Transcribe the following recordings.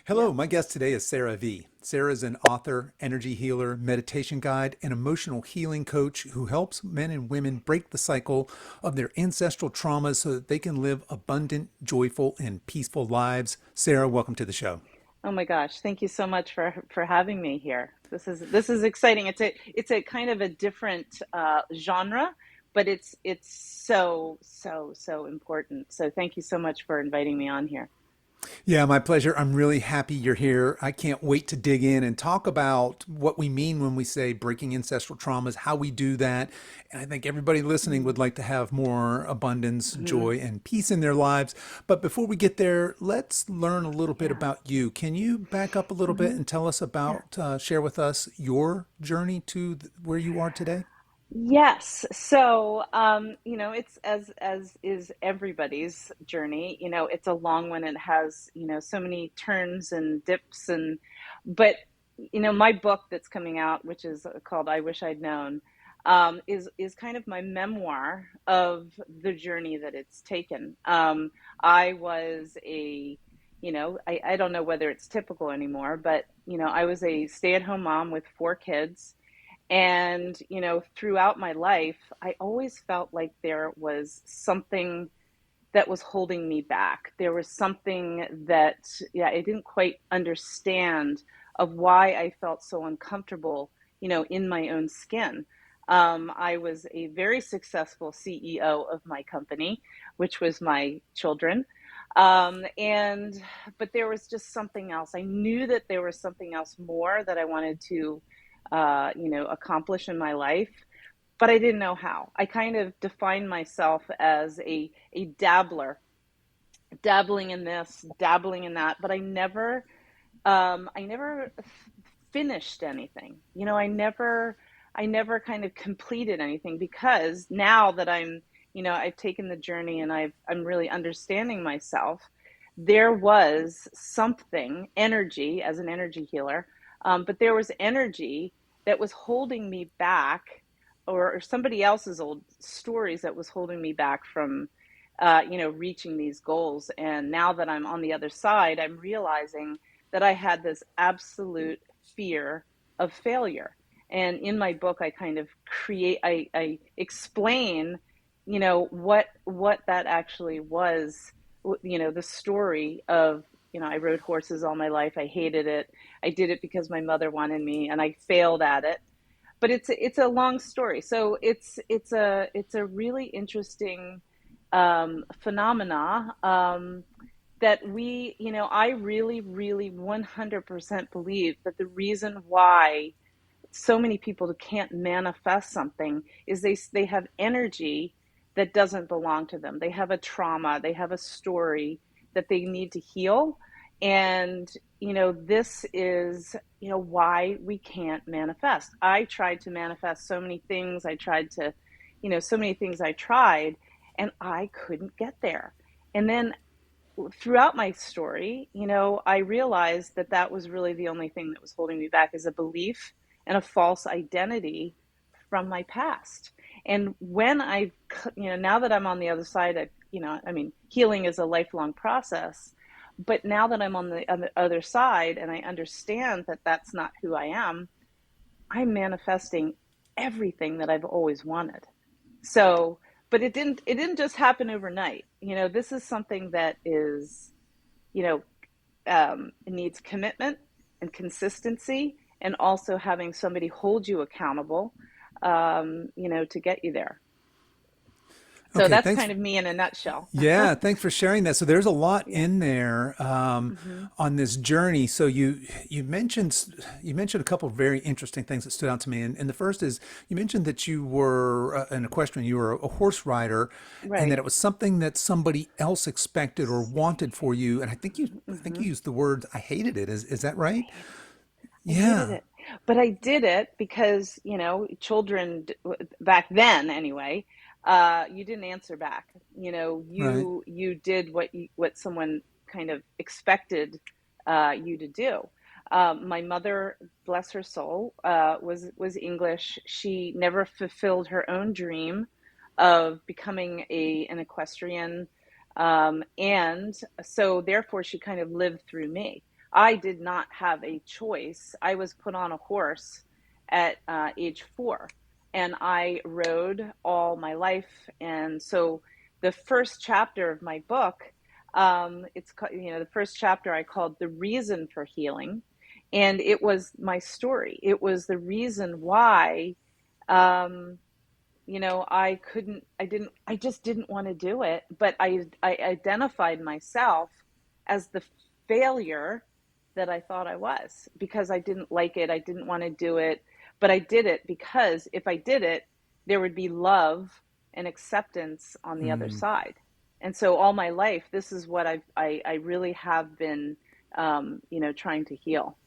Hello, Yep. my guest today is Sarah Vie. Sarah is an author, energy healer, meditation guide, and emotional healing coach who helps men and women break the cycle of their ancestral traumas so that they can live abundant, joyful, and peaceful lives. Sarah, welcome to the show. Oh my gosh, thank you so much for having me here. This is exciting. It's a kind of a different genre, but it's so important. So thank you so much for inviting me on here. Yeah, my pleasure. I'm really happy you're here. I can't wait to dig in and talk about what we mean when we say breaking ancestral traumas, how we do that. And I think everybody listening would like to have more abundance, Mm-hmm. joy, and peace in their lives. But before we get there, let's learn a little bit Yeah. about you. Can you back up a little bit Mm-hmm. and tell us Yeah. about, share with us your journey to where you are today? Yes. So, it's as is everybody's journey. It's a long one. It has, so many turns and dips but my book that's coming out, which is called I Wish I'd Known, is kind of my memoir of the journey that it's taken. I was I don't know whether it's typical anymore, but I was a stay-at-home mom with four kids. And, throughout my life, I always felt like there was something that was holding me back. There was something that, yeah, I didn't quite understand of why I felt so uncomfortable, in my own skin. I was a very successful CEO of my company, which was my children. And, but there was just something else. I knew that there was something else more that I wanted to, accomplish in my life, but I didn't know how. I kind of defined myself as a dabbler, dabbling in this, dabbling in that, but I never finished anything. I never kind of completed anything because now that I've taken the journey and I'm really understanding myself. There was something, energy as an energy healer, but there was energy that was holding me back, or somebody else's old stories that was holding me back from, reaching these goals. And now that I'm on the other side, I'm realizing that I had this absolute fear of failure. And in my book, I kind of I explain, what that actually was, the story of, I rode horses all my life. I hated it. I did it because my mother wanted me and I failed at it. But it's a long story. So it's a really interesting phenomena, that I really, really 100% believe that the reason why so many people can't manifest something is they have energy that doesn't belong to them. They have a trauma, they have a story that they need to heal. And, this is, why we can't manifest. I tried to manifest so many things. So many things I tried, and I couldn't get there. And then throughout my story, I realized that that was really the only thing that was holding me back, is a belief and a false identity from my past. And when now that I'm on the other side, healing is a lifelong process. But now that I'm on the other side and I understand that that's not who I am, I'm manifesting everything that I've always wanted. So, but it didn't just happen overnight. This is something that is, you know, it needs commitment and consistency, and also having somebody hold you accountable, to get you there. So Okay, that's thanks. kind of me in a nutshell. Yeah, thanks for sharing that. So there's a lot Yeah. in there Hmm. on this journey. So you mentioned a couple of very interesting things that stood out to me, and the first is you mentioned that you were an equestrian, you were a horse rider, and that Right. it was something that somebody else expected or wanted for you. And I think you Hmm. used the word "I hated it." Is that I right? hated I hated Yeah. it. But I did it because, children back then anyway, you didn't answer back. Right. You did what someone kind of expected you to do. My mother, bless her soul, was English. She never fulfilled her own dream of becoming an equestrian, and so therefore she kind of lived through me. I did not have a choice. I was put on a horse at age 4, and I rode all my life. And so the first chapter of my book, the first chapter I called "The Reason for Healing," and it was my story. It was the reason why. Um, I just didn't want to do it, but I identified myself as the failure that I thought I was, because I didn't like it. I didn't want to do it, but I did it because if I did it, there would be love and acceptance on the other Mm. side. And so all my life, this is what I really have been, trying to heal.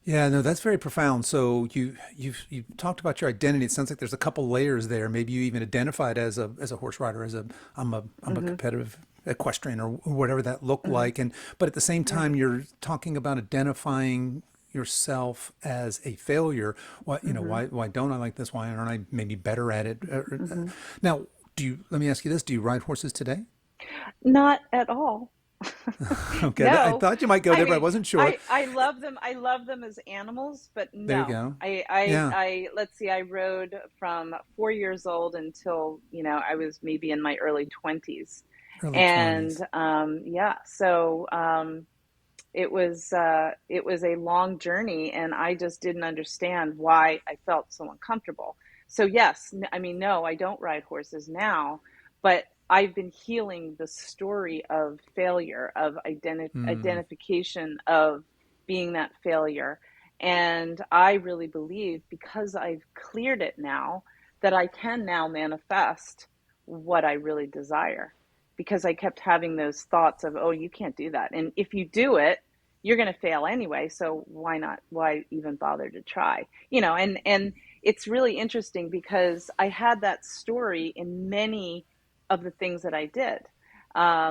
Yeah, no, that's very profound. So you've talked about your identity. It sounds like there's a couple layers there. Maybe you even identified as a horse rider, as a I'm a Hmm. competitive equestrian or whatever that looked Hmm. like. And but at the same time, Right. you're talking about identifying yourself as a failure. What Hmm. why don't I like this? Why aren't I maybe better at it? Hmm. Now, let me ask you this: do you ride horses today? Not at all. Okay, I No, thought you might go I there, but I mean, wasn't sure. I love them. I love them as animals, but There you no. go. I Yeah, I let's see, I rode from 4 years old until, I was maybe in my early 20s. early And 20s. yeah, so it was a long journey, and I just didn't understand why I felt so uncomfortable. So yes, I mean, no, I don't ride horses now, but I've been healing the story of failure, of Hmm. identification of being that failure. And I really believe, because I've cleared it now, that I can now manifest what I really desire, because I kept having those thoughts of, oh, you can't do that. And if you do it, you're going to fail anyway. So why not? Why even bother to try? And it's really interesting because I had that story in many of the things that I did. I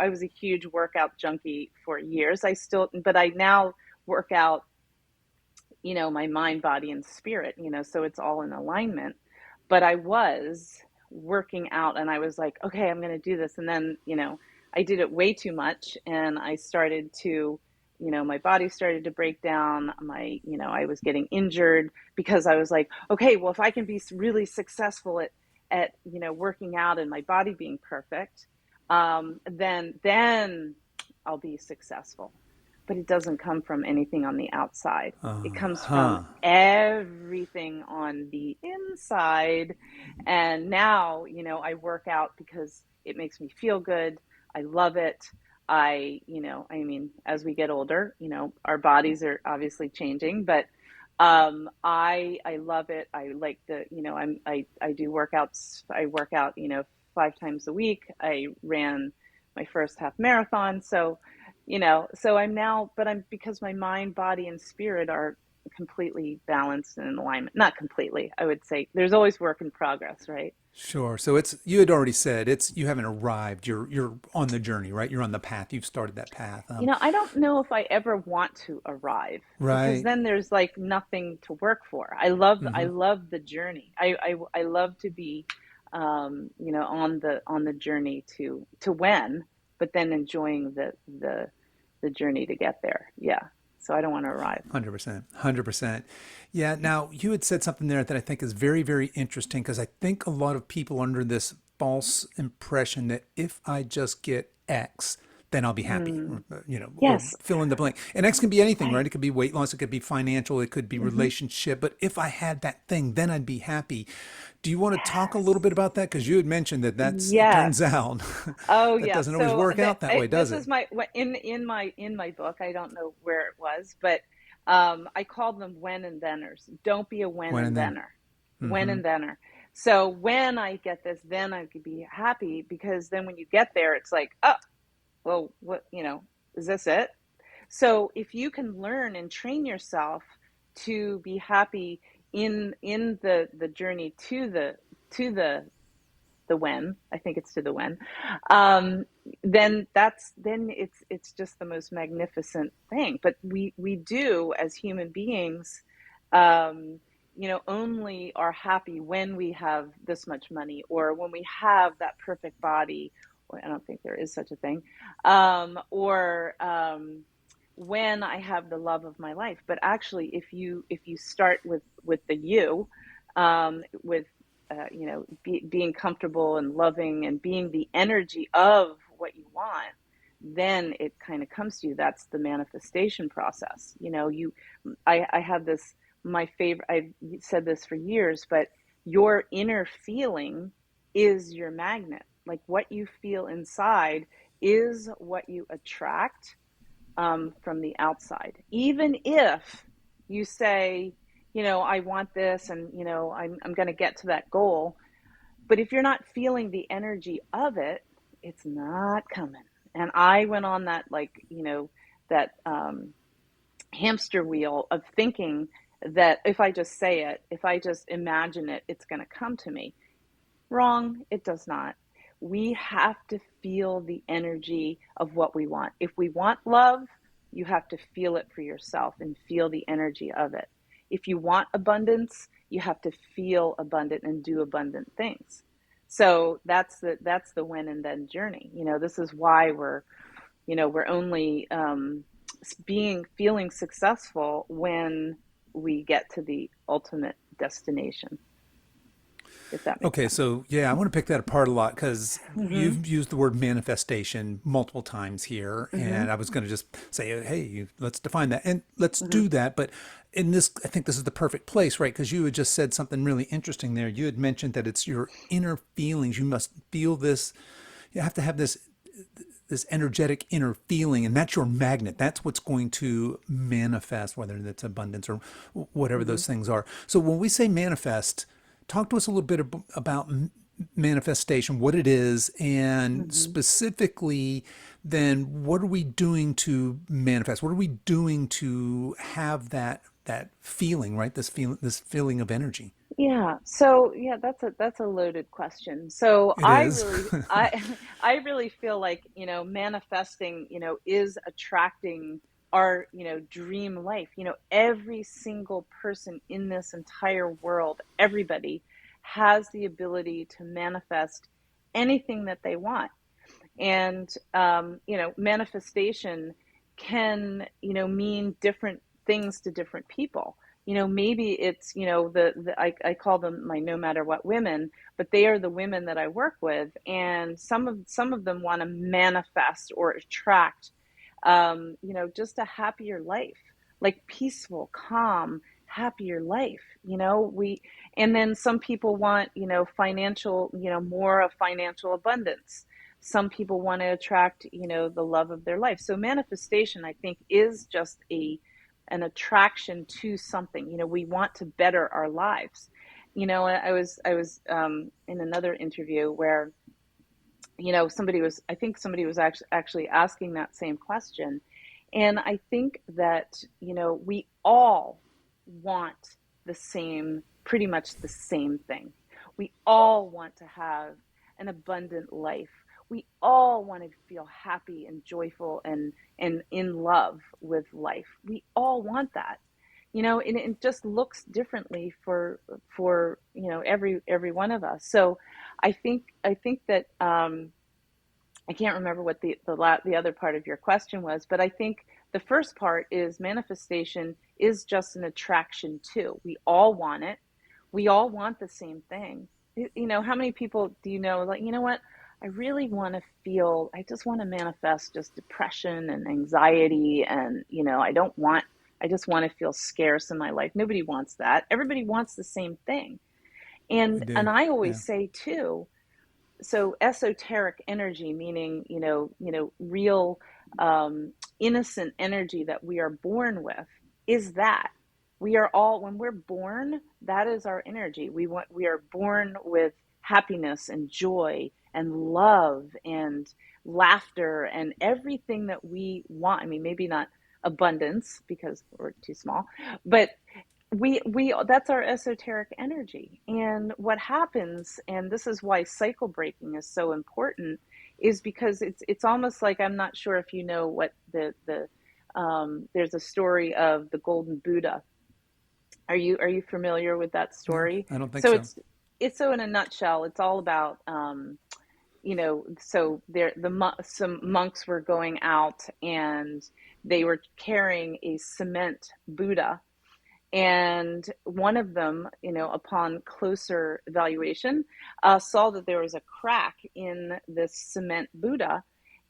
was a huge workout junkie for years. But I now work out, my mind, body, and spirit, so it's all in alignment. But I was working out and I was like, okay, I'm going to do this. And then, I did it way too much, and I started to, my body started to break down. I was getting injured because I was like, okay, well, if I can be really successful at, working out and my body being perfect, then I'll be successful. But it doesn't come from anything on the outside. It comes from Huh. everything on the inside. And now, I work out because it makes me feel good. I love it. I mean, as we get older, our bodies are obviously changing, but I love it. I like I do workouts. I work out, 5 times a week. I ran my first half marathon. So I'm now, but I'm because my mind, body, and spirit are completely balanced and in alignment. Not completely, I would say. There's always work in progress, right? Sure. So it's you had already said it's you haven't arrived. You're on the journey, right? You're on the path. You've started that path. I don't know if I ever want to arrive, because Right. then there's like nothing to work for. I Hmm. love the journey. I love to be, on the journey to win, but then enjoying the journey to get there. Yeah. So I don't want to arrive. 100%. 100%. Yeah. Now you had said something there that I think is very, very interesting because I think a lot of people are under this false impression that if I just get X, then I'll be happy, Mm. or Yes. fill in the blank. And X can be anything, right? Right. It could be weight loss, it could be financial, it could be Hmm. relationship. But if I had that thing, then I'd be happy. Do you want to talk a little Yes. bit about that? Because you had mentioned that it turns Yes. out Oh, that yeah. doesn't always So work out that way, does this it? is in my book. I don't know where it was, but I called them when and theners. Don't be a when When and and then. thenner. When Mm-hmm. and thenner. So when I get this, then I could be happy, because then when you get there, it's like, oh, well, what, is this it? So if you can learn and train yourself to be happy in the journey to the when, I think it's to the when, um, then it's just the most magnificent thing. But we do, as human beings, um, only are happy when we have this much money, or when we have that perfect body, I don't think there is such a thing, or when I have the love of my life. But actually, if you start with the you, with being comfortable and loving and being the energy of what you want, then it kind of comes to you. That's the manifestation process. I have this, my favorite, I've said this for years, but your inner feeling is your magnet. Like what you feel inside is what you attract from the outside. Even if you say, I want this, and I'm going to get to that goal, but if you're not feeling the energy of it, it's not coming. And I went on that, that hamster wheel of thinking that if I just say it, if I just imagine it, it's going to come to me. Wrong, it does not. We have to feel the energy of what we want. If we want love, you have to feel it for yourself and feel the energy of it. If you want abundance, you have to feel abundant and do abundant things. So that's the when and then journey. This is why we're only feeling successful when we get to the ultimate destination, if that makes Okay, sense. so yeah, I want to pick that apart a lot because Mm-hmm. you've used the word manifestation multiple times here, Mm-hmm. and I was going to just say, hey, let's define that, and let's Mm-hmm. do that. But in this, I think this is the perfect place, right? Because you had just said something really interesting there. You had mentioned that it's your inner feelings. You must feel this. You have to have this energetic inner feeling, and that's your magnet. That's what's going to manifest, whether that's abundance or whatever Mm-hmm. those things are. So when we say manifest, talk to us a little bit about manifestation, what it is, and Mm-hmm. specifically, then what are we doing to manifest? What are we doing to have that feeling, right? This feeling of energy. Yeah. So yeah, that's a loaded question. So It I is. really I I really feel like, manifesting, is attracting our, dream life. Every single person in this entire world, everybody has the ability to manifest anything that they want. And manifestation can mean different things to different people. Maybe it's I call them my no matter what women, but they are the women that I work with, and some of them want to manifest or attract just a happier life, like peaceful, calm, happier life. And then some people want financial, more of financial abundance. Some people want to attract the love of their life. So manifestation, I think, is just an attraction to something. We want to better our lives. I was in another interview where somebody was actually asking that same question. And I think that we all want pretty much the same thing. We all want to have an abundant life. We all want to feel happy and joyful and in love with life. We all want that. And it just looks differently for every one of us. So I think that I can't remember what the other part of your question was, but I think the first part is manifestation is just an attraction too. We all want it. We all want the same thing. How many people do you know, like, what? I really want to feel, I just want to manifest just depression and anxiety, and I just want to feel scarce in my life. Nobody wants that. Everybody wants the same thing. We And do. I Yeah. always say too, so esoteric energy, meaning real innocent energy that we are born with, is that we are all, when we're born, that is our energy. We are born with happiness and joy and love and laughter and everything that we want. I mean, maybe not abundance because we're too small, but we that's our esoteric energy. And what happens, and this is why cycle breaking is so important, is because it's almost like, I'm not sure if you know what the there's a story of the golden Buddha. Are you familiar with that No, story? I don't think So so. it's so, in a nutshell, it's all about so some monks were going out and they were carrying a cement Buddha, and one of them, upon closer evaluation, saw that there was a crack in this cement Buddha.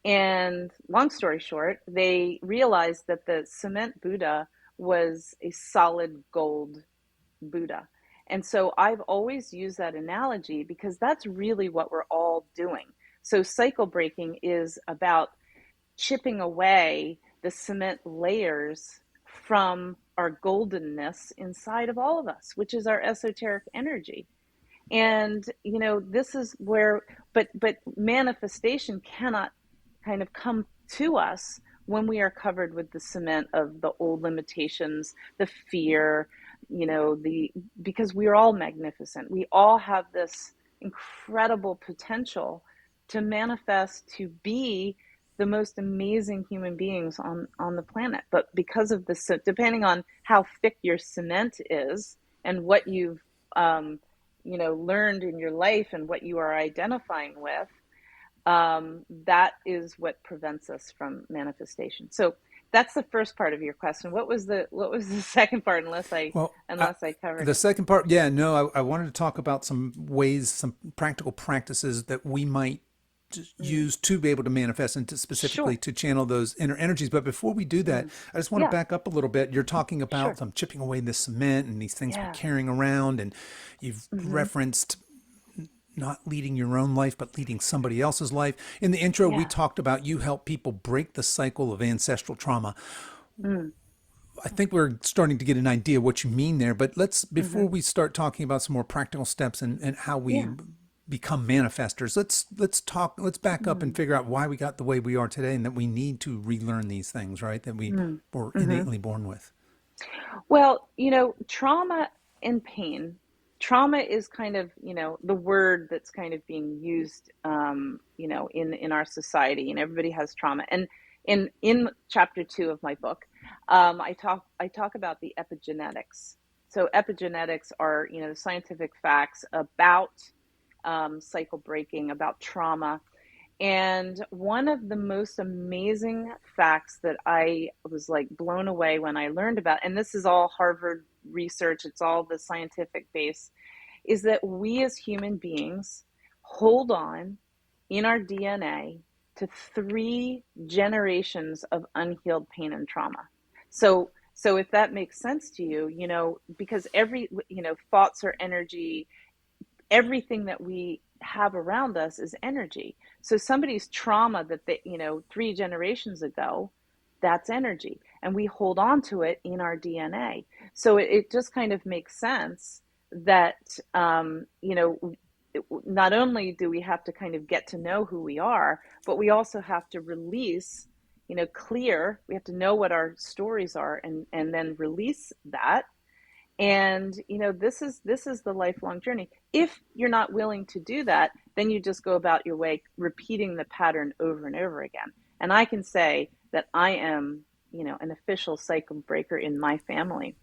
And long story short, they realized that the cement Buddha was a solid gold Buddha. And so I've always used that analogy because that's really what we're all doing. So cycle breaking is about chipping away the cement layers from our goldenness inside of all of us, which is our esoteric energy. And this is where, but manifestation cannot kind of come to us when we are covered with the cement of the old limitations, the fear, the because we're all magnificent. We all have this incredible potential to manifest, to be the most amazing human beings on the planet. But because of the, depending on how thick your cement is and what you've learned in your life and what you are identifying with, that is what prevents us from manifestation. So that's the first part of your question. What was the second part? Unless I Well, unless I covered the it. second part, yeah, no, I wanted to talk about some ways, some practical practices that we might Mm. use to be able to manifest and to specifically Sure. to channel those inner energies. But before we do that, Mm. I just want to Yeah. back up a little bit. You're talking about Sure. some chipping away the cement and these things we're Yeah. carrying around, and you've Hmm. referenced not leading your own life, but leading somebody else's life. In the intro, we Yeah. talked about you help people break the cycle of ancestral trauma. Mm. I think we're starting to get an idea what you mean there, but before Hmm. we start talking about some more practical steps and how we Yeah. become manifestors, let's back up and Mm. figure out why we got the way we are today and that we need to relearn these things, right? That we Mm. were Hmm. innately born with. Well, trauma and pain. Trauma is kind of, the word that's kind of being used, in our society, and everybody has trauma. And in chapter 2 of my book, I talk about the epigenetics. So epigenetics are, the scientific facts about cycle breaking, about trauma. And one of the most amazing facts that I was like blown away when I learned about, and this is all Harvard research, it's all the scientific base, is that we as human beings hold on in our DNA to 3 generations of unhealed pain and trauma. So if that makes sense to you, because every, thoughts are energy, everything that we have around us is energy. So somebody's trauma that 3 generations ago, that's energy. And we hold on to it in our DNA. So it just kind of makes sense that, not only do we have to kind of get to know who we are, but we also have to release, clear, we have to know what our stories are, and then release that. And this is the lifelong journey. If you're not willing to do that, then you just go about your way repeating the pattern over and over again. And I can say that I am, an official cycle breaker in my family.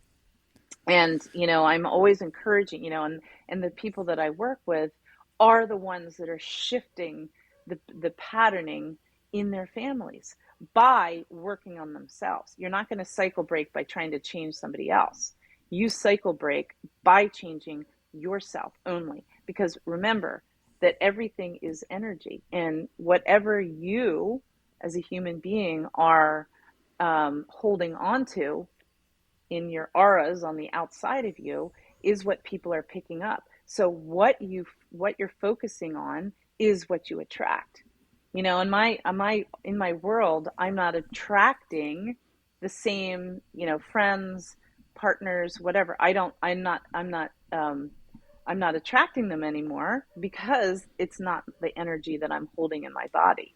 And I'm always encouraging, and the people that I work with are the ones that are shifting the patterning in their families by working on themselves. You're not going to cycle break by trying to change somebody else. You cycle break by changing yourself only, because remember that everything is energy, and whatever you as a human being are holding on to in your auras on the outside of you is what people are picking up. So what you're focusing on is what you attract. In my world, I'm not attracting the same, friends, partners, whatever. I'm not attracting them anymore because it's not the energy that I'm holding in my body.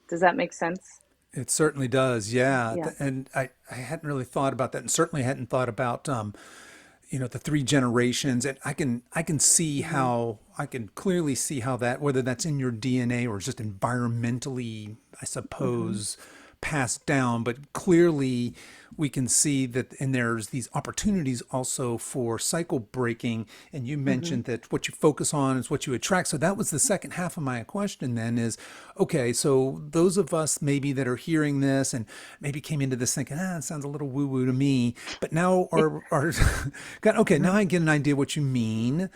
Does that make sense? It certainly does, yeah. Yeah. And I hadn't really thought about that, and certainly hadn't thought about the 3 generations. And I can see Hmm. how I can clearly see how that, whether that's in your DNA or just environmentally, I Hmm. suppose, passed down, but clearly we can see that, and there's these opportunities also for cycle breaking. And you Hmm. mentioned that what you focus on is what you attract. So that was the second half of my question then is, okay, so those of us maybe that are hearing this and maybe came into this thinking, it sounds a little woo woo to me, but now are got, okay, now Hmm. I get an idea what you mean.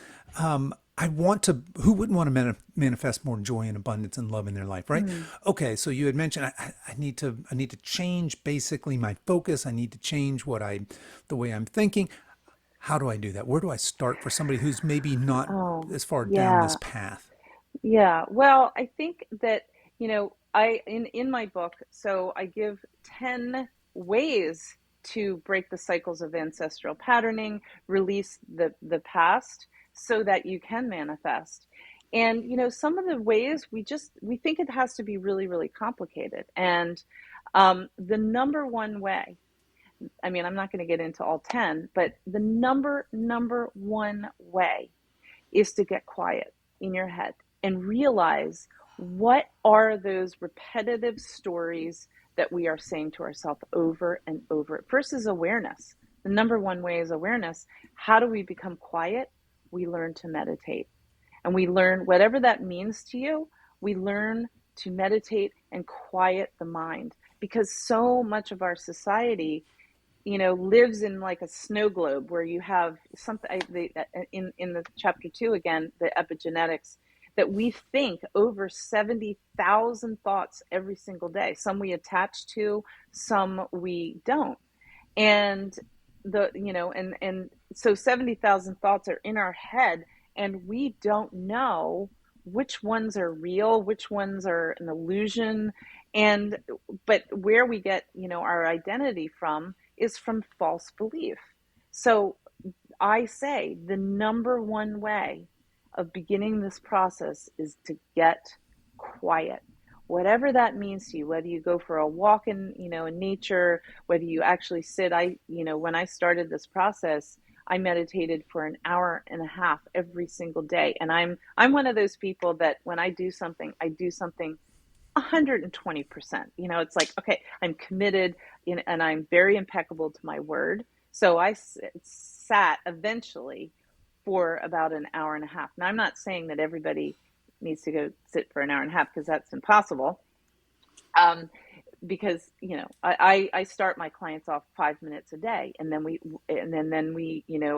I want to, who wouldn't want to manifest more joy and abundance and love in their life, right? Hmm. Okay, so you had mentioned I need to change basically my focus. I need to change the way I'm thinking. How do I do that? Where do I start for somebody who's maybe not Oh, as far down this yeah. path? Yeah. Well, I think that, in my book, so I give 10 ways to break the cycles of ancestral patterning, release the past so that you can manifest. And, some of the ways we think it has to be really, really complicated. And the number one way, I mean, I'm not going to get into all 10, but the number one way is to get quiet in your head and realize, what are those repetitive stories that we are saying to ourselves over and over. First is awareness. The number one way is awareness. How do we become quiet? We learn to meditate. And we learn, whatever that means to you, we learn to meditate and quiet the mind. Because so much of our society, lives in like a snow globe where you have something, in the chapter 2 again, the epigenetics, that we think over 70,000 thoughts every single day. Some we attach to, some we don't. And and so 70,000 thoughts are in our head, and we don't know which ones are real, which ones are an illusion. And but where we get, our identity from is from false belief. So I say the number one way of beginning this process is to get quiet. Whatever that means to you, whether you go for a walk in nature, whether you actually sit, when I started this process, I meditated for an hour and a half every single day. And I'm one of those people that when I do something 120%. It's like, okay, I'm committed, and I'm very impeccable to my word. So I sat eventually for about an hour and a half. Now, I'm not saying that everybody needs to go sit for an hour and a half, because that's impossible. Um, because I start my clients off 5 minutes a day, and then we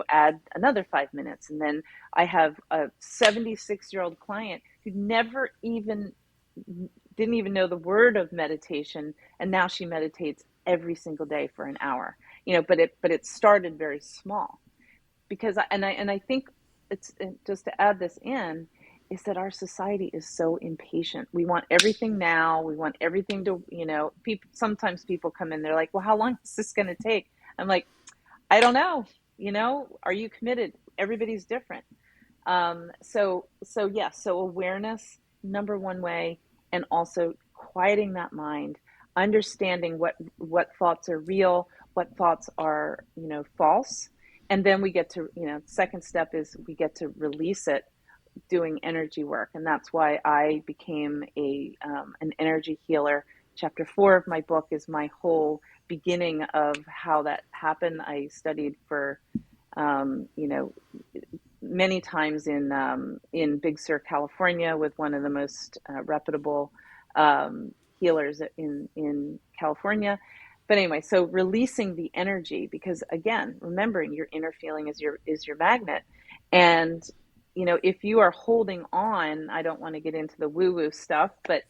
add another 5 minutes, and then I have a 76-year-old client who never even didn't even know the word of meditation, and now she meditates every single day for an hour. But it started very small, because I think it's, just to add this in, is that our society is so impatient. We want everything now. We want everything to, people, sometimes people come in, they're like, well, how long is this going to take? I'm like, I don't know. Are you committed? Everybody's different. So yes, so awareness, number one way, and also quieting that mind, understanding what thoughts are real, what thoughts are, false. And then we get to, second step is we get to release it, doing energy work. And that's why I became an energy healer. Chapter 4 of my book is my whole beginning of how that happened. I studied for, you know, many times in Big Sur, California, with one of the most reputable healers in California. But anyway, so releasing the energy, because again, remembering your inner feeling is your magnet. And if you are holding on, I don't want to get into the woo woo stuff, but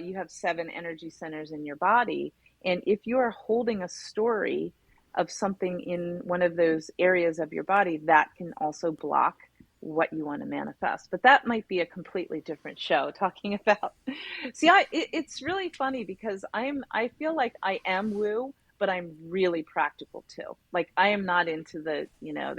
you have 7 energy centers in your body, and if you are holding a story of something in one of those areas of your body, that can also block what you want to manifest. But that might be a completely different show talking about. See, it's really funny, because I feel like I am woo, but I'm really practical too. Like, I am not into the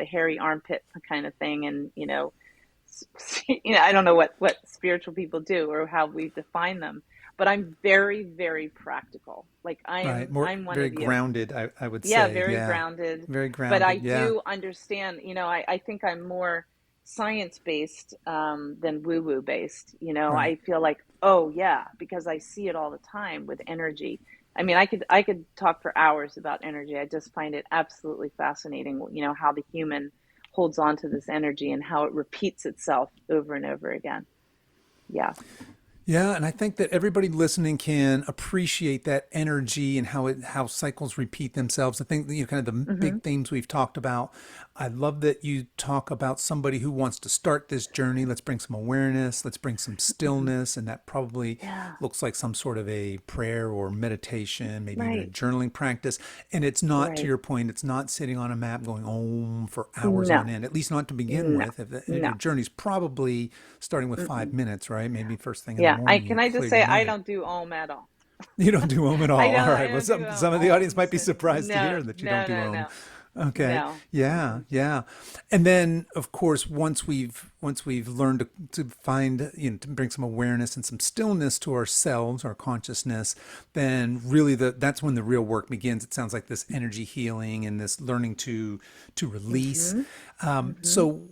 hairy armpit kind of thing, and I don't know what spiritual people do or how we define them, but I'm very, very practical. Like, Right. I'm one Very of you. grounded, I would Yeah, say. very Yeah. grounded. Very But I grounded. Yeah. do understand, I think I'm more science based than woo woo based. Right. I feel like, oh, yeah, because I see it all the time with energy. I mean, I could talk for hours about energy. I just find it absolutely fascinating, how the human holds on to this energy and how it repeats itself over and over again. Yeah. Yeah, and I think that everybody listening can appreciate that energy and how cycles repeat themselves. I think kind of the Hmm. big themes we've talked about. I love that you talk about somebody who wants to start this journey. Let's bring some awareness. Let's bring some Hmm. stillness, and that probably Yeah. looks like some sort of a prayer or meditation, maybe even a Right. journaling practice. And it's not, to Right. your point, it's not sitting on a map going om for hours on No. end. At least not to begin No. with. If No. your journey's probably starting with five Mm-mm. minutes, right? Maybe first thing in the Yeah. I morning can you I just clear say your I mind. don't do Om at all. You don't do Om at I all. All don't I right. Well, don't do some of the audience might be Oms. surprised to No. hear that you don't No. do No. Om. No. Okay. No. Yeah. Mm-mm. Yeah. And then, of course, once we've learned to find, to bring some awareness and some stillness to ourselves, our consciousness, then really that's when the real work begins. It sounds like this energy healing and this learning to release. Mm-hmm. Mm-hmm. So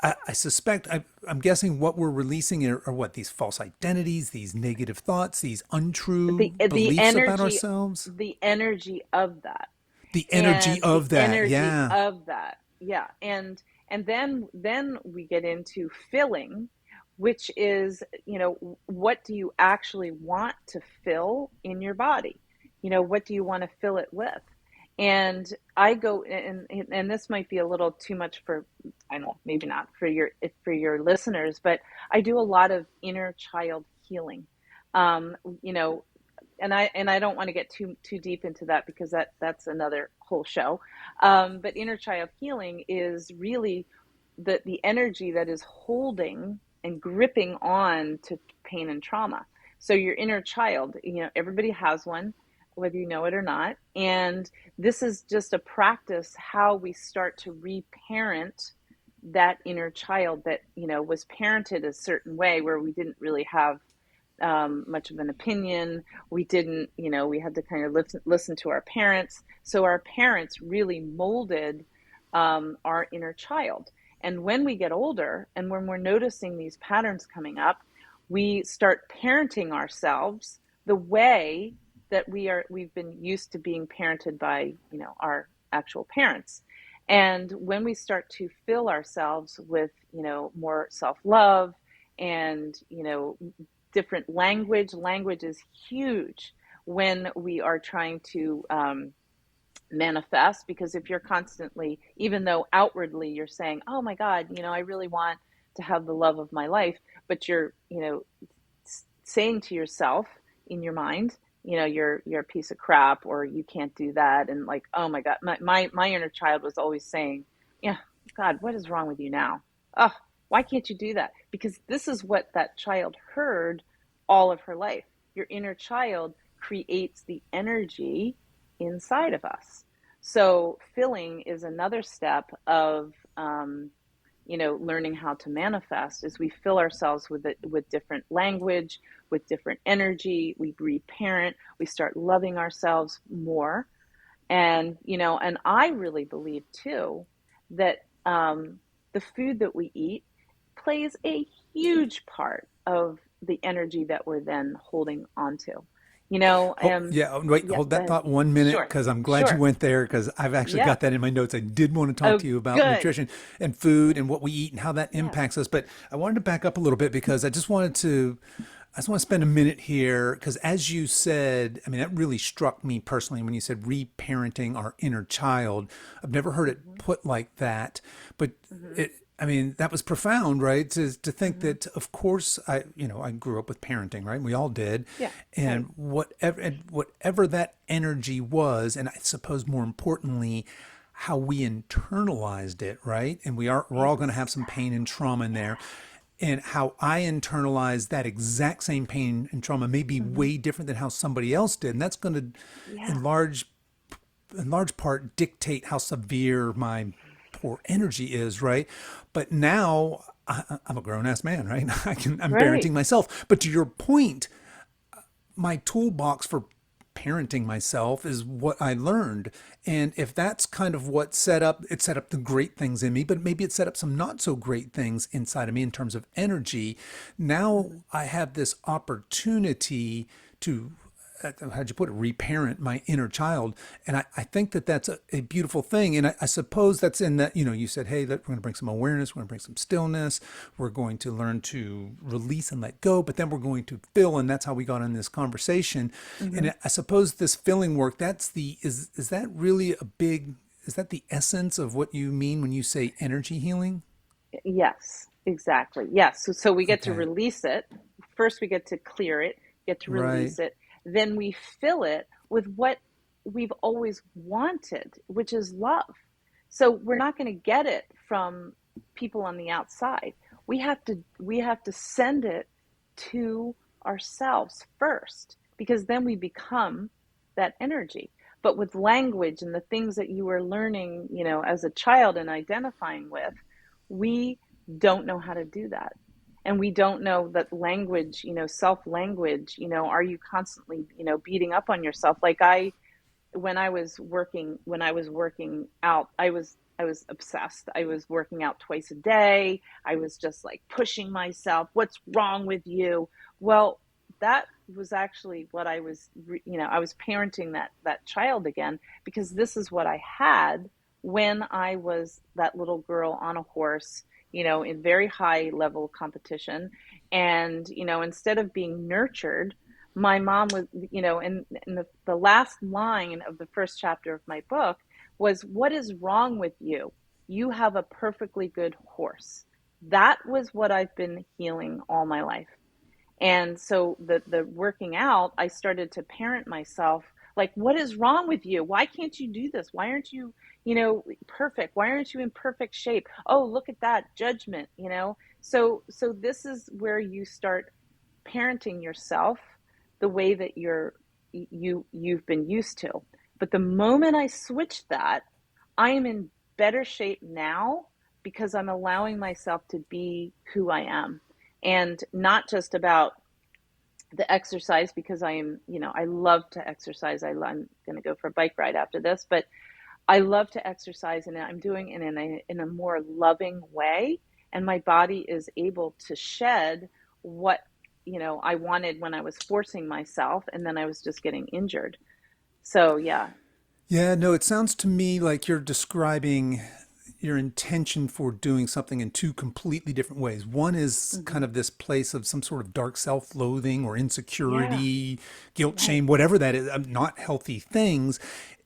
I suspect, I'm guessing what we're releasing are what, these false identities, these negative thoughts, these untrue The beliefs about energy ourselves. the energy of that, The energy and the of that. energy Yeah. of that, yeah. And then we get into filling, which is, what do you actually want to fill in your body? What do you want to fill it with? And I go, and this might be a little too much for, I don't know, maybe not for your listeners, but I do a lot of inner child healing. You know, and I don't want to get too deep into that, because that's another whole show. But inner child healing is really the energy that is holding and gripping on to pain and trauma. So your inner child, everybody has one, whether you know it or not. And this is just a practice how we start to reparent that inner child that was parented a certain way, where we didn't really have much of an opinion. We didn't, we had to kind of listen to our parents. So our parents really molded our inner child. And when we get older and when we're noticing these patterns coming up, we start parenting ourselves the way that we've been used to being parented by, our actual parents. And when we start to fill ourselves with, more self-love and, different language is huge when we are trying to manifest. Because if you're constantly, even though outwardly you're saying, oh my god, I really want to have the love of my life, but you're, saying to yourself in your mind, you're a piece of crap, or you can't do that, and like, oh my god, my inner child was always saying, yeah, god, what is wrong with you now? Oh, why can't you do that? Because this is what that child heard all of her life. Your inner child creates the energy inside of us. So filling is another step of learning how to manifest. Is we fill ourselves with different language, with different energy. We reparent. We start loving ourselves more, and I really believe too that the food that we eat plays a huge part of the energy that we're then holding onto. Yeah. Wait, Yeah, hold go that ahead. thought 1 minute, Sure, because I'm glad you sure. went there, because I've actually Yeah. got that in my notes. I did want to talk Oh, to you about good. nutrition and food and what we eat and how that Yeah. impacts us. But I wanted to back up a little bit, because I just want to spend a minute here, because as you said, I mean, that really struck me personally when you said reparenting our inner child. I've never heard it Hmm. put like that, but Hmm. I mean, that was profound, right? To think Hmm. that, of course, I grew up with parenting, right? We all did, Yeah. Right. and whatever that energy was, and I suppose more importantly, how we internalized it, right? And we're all going to have some pain and Exactly. trauma in there, Yeah. and how I internalized that exact same pain and trauma may be Hmm. way different than how somebody else did, and that's going to, Yeah. in large part, dictate how severe my poor energy is, right? But now I'm a grown ass man, right? I'm Right. parenting myself. But to your point, my toolbox for parenting myself is what I learned. And if that's kind of what set up the great things in me, but maybe it set up some not so great things inside of me in terms of energy. Now Hmm. I have this opportunity to how'd you put it, reparent my inner child. And I think that that's a beautiful thing. And I suppose that's in that, you said, hey, we're going to bring some awareness, we're going to bring some stillness, we're going to learn to release and let go, but then we're going to fill. And that's how we got in this conversation. Mm-hmm. And I suppose this filling work, is that really is that the essence of what you mean when you say energy healing? Yes, exactly. Yes. So we get to Okay. release it. First, we get to clear it, get to Right. release it. Then we fill it with what we've always wanted, which is love. So we're not going to get it from people on the outside. We have to send it to ourselves first, because then we become that energy. But with language and the things that you were learning, as a child and identifying with, we don't know how to do that. And we don't know that language, self language, are you constantly, beating up on yourself? Like when I was working out, I was obsessed. I was working out twice a day. I was just like pushing myself. What's wrong with you? Well, that was actually what I was parenting that child again, because this is what I had when I was that little girl on a horse, in very high level competition. And, instead of being nurtured, my mom was, in the last line of the first chapter of my book was, what is wrong with you? You have a perfectly good horse. That was what I've been healing all my life. And so the working out, I started to parent myself like, what is wrong with you? Why can't you do this? Why aren't you, perfect? Why aren't you in perfect shape? Oh, look at that judgment. So this is where you start parenting yourself the way that you've been used to. But the moment I switched that, I am in better shape now because I'm allowing myself to be who I am, and not just about the exercise, because I love to exercise. I'm going to go for a bike ride after this, but I love to exercise, and I'm doing it in a more loving way. And my body is able to shed what, I wanted when I was forcing myself, and then I was just getting injured. So, yeah. Yeah, no, it sounds to me like you're describing your intention for doing something in two completely different ways. One is Hmm. kind of this place of some sort of dark self loathing or Yeah, insecurity, guilt, right. shame, whatever that is, not healthy things.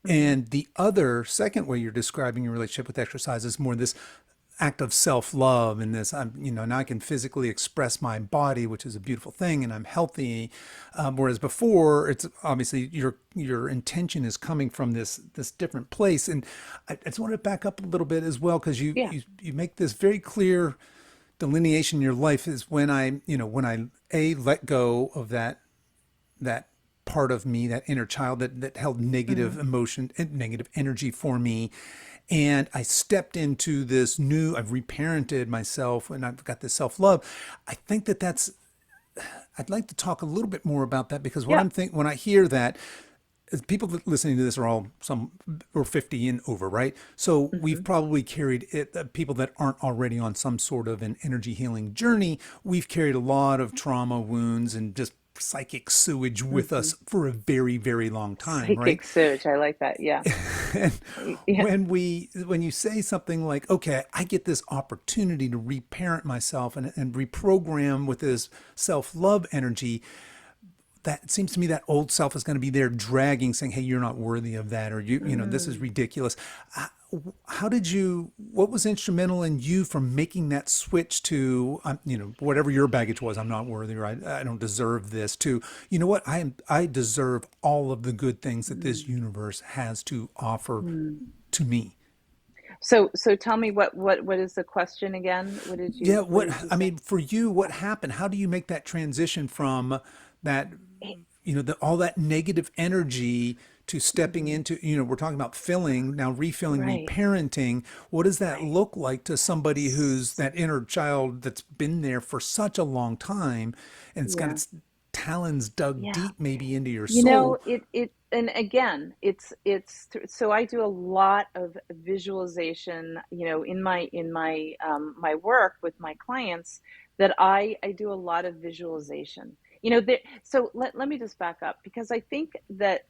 Hmm. And the other, second way you're describing your relationship with exercise is more this act of self-love and this now I can physically express my body, which is a beautiful thing, and I'm healthy, whereas before it's obviously your intention is coming from this different place. And I just want to back up a little bit as well, because you, Yeah. you you make this very clear delineation in your life is when I let go of that part of me, that inner child that held Hmm. negative emotion and negative energy for me. And I stepped into this new, I've reparented myself and I've got this self love. I think I'd like to talk a little bit more about that, because what Yeah. I'm thinking when I hear that, people listening to this are all some or 50 and over, right? So we've Hmm. probably carried it, people that aren't already on some sort of an energy healing journey, we've carried a lot of trauma, wounds, and just psychic sewage with Hmm. us for a very, very long time, right? Psychic surge. I like that. Yeah. And Yeah. when you say something like, okay, I get this opportunity to reparent myself and reprogram with this self-love energy, that it seems to me that old self is going to be there dragging, saying, hey, you're not worthy of that, or this is Mm. ridiculous. What was instrumental in you from making that switch to, whatever your baggage was, I'm not worthy, or I don't deserve this, to, you know what, I deserve all of the good things that this Mm. universe has to offer Mm. to me. So tell me, what is the question again? Yeah, What did you I say? mean, for you, what happened? How do you make that transition from that, all that negative energy to stepping Mm-hmm. into, we're talking about filling, now refilling, Right. reparenting. What does that Right. look like to somebody who's that inner child that's been there for such a long time, and it's got Yeah. its talons dug Yeah. deep maybe into your soul? And again, so I do a lot of visualization, in my work with my clients, that I do a lot of visualization. So let me just back up, because I think that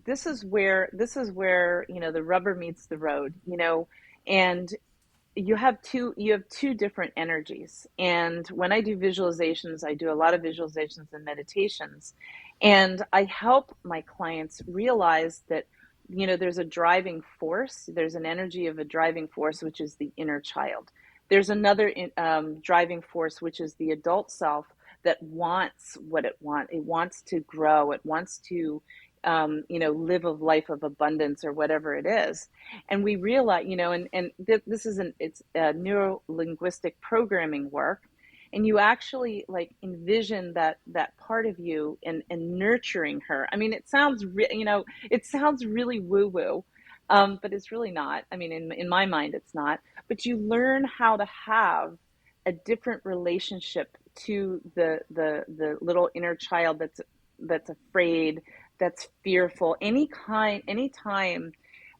this is where the rubber meets the road, and you have two different energies. And when I do visualizations, I do a lot of visualizations and meditations, and I help my clients realize that there's a driving force. There's an energy of a driving force, which is the inner child. There's another driving force, which is the adult self, that wants what it wants. It wants to grow. It wants to live a life of abundance, or whatever it is. And we realize, this is it's neuro linguistic programming work. And you actually like envision that part of you, and nurturing her. I mean, it sounds really woo woo, but it's really not. I mean, in my mind, it's not. But you learn how to have a different relationship to the little inner child that's afraid, that's fearful. Anytime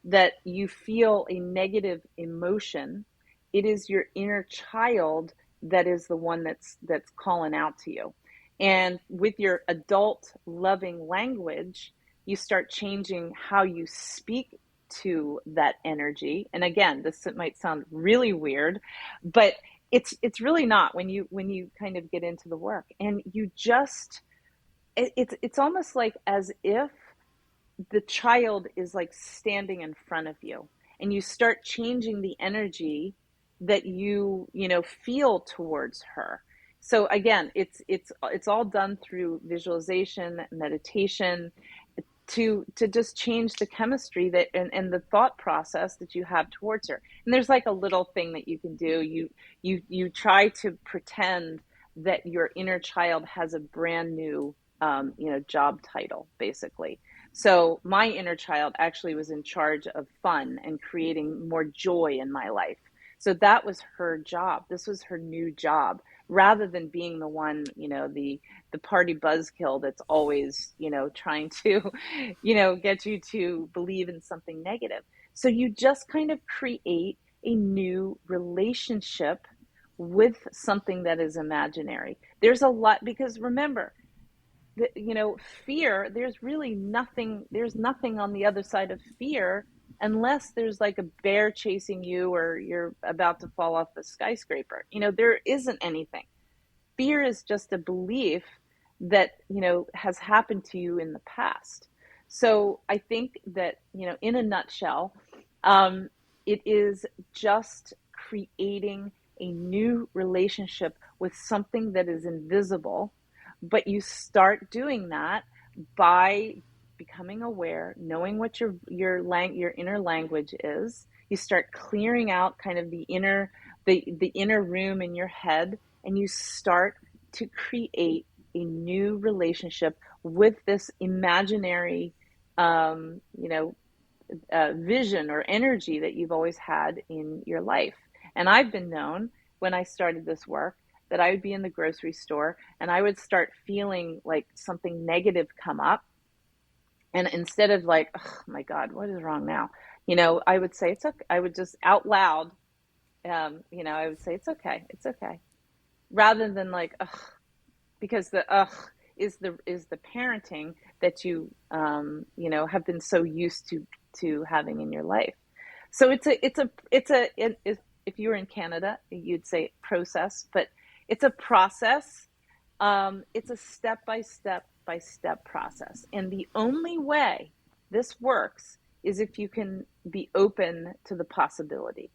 that you feel a negative emotion, it is your inner child that is the one that's calling out to you. And with your adult loving language, you start changing how you speak to that energy. And again, this might sound really weird, but it's really not, when you kind of get into the work. And you just it's almost like as if the child is like standing in front of you, and you start changing the energy that you feel towards her. So again, it's all done through visualization, meditation, to just change the chemistry that and the thought process that you have towards her. And there's like a little thing that you can do. You try to pretend that your inner child has a brand new job title, basically. So my inner child actually was in charge of fun and creating more joy in my life. So that was her job. This was her new job, rather than being the one, the party buzzkill that's always, trying to, get you to believe in something negative. So you just kind of create a new relationship with something that is imaginary. There's a lot, because remember, fear, there's nothing on the other side of fear, unless there's like a bear chasing you, or you're about to fall off the skyscraper. There isn't anything. Fear is just a belief that has happened to you in the past. So I think that, in a nutshell, um, it is just creating a new relationship with something that is invisible. But you start doing that by becoming aware, knowing what your inner language is. You start clearing out kind of the inner room in your head, and you start to create a new relationship with this imaginary, um, you know, vision or energy that you've always had in your life. And I've been known, when I started this work, that I would be in the grocery store, and I would start feeling like something negative come up. And instead of like, oh my God, what is wrong now? I would say it's okay. I would just out loud, I would say, it's okay. Rather than like, ugh, because the ugh is the parenting that have been so used to having in your life. So if you were in Canada, you'd say process, but it's a process. It's a step by step process, and the only way this works is if you can be open to the possibility.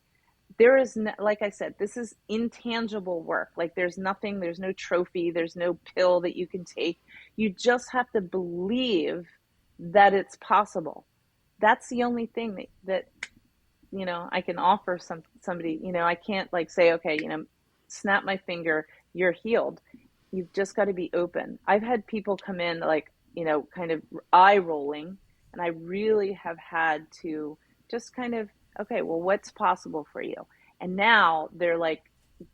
There is no, like I said, this is intangible work. Like there's nothing, there's no trophy, there's no pill that you can take. You just have to believe that it's possible. That's the only thing that I can offer somebody. I can't like say, okay, snap my finger, you're healed. You've just got to be open. I've had people come in like, kind of eye rolling, and I really have had to just kind of, okay, well, what's possible for you? And now they're like,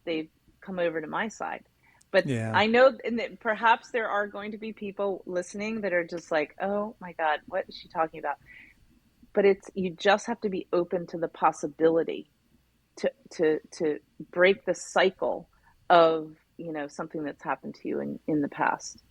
they've come over to my side. But Yeah. I know, and that perhaps there are going to be people listening that are just like, oh my God, what is she talking about? But you just have to be open to the possibility to break the cycle of something that's happened to you in the past.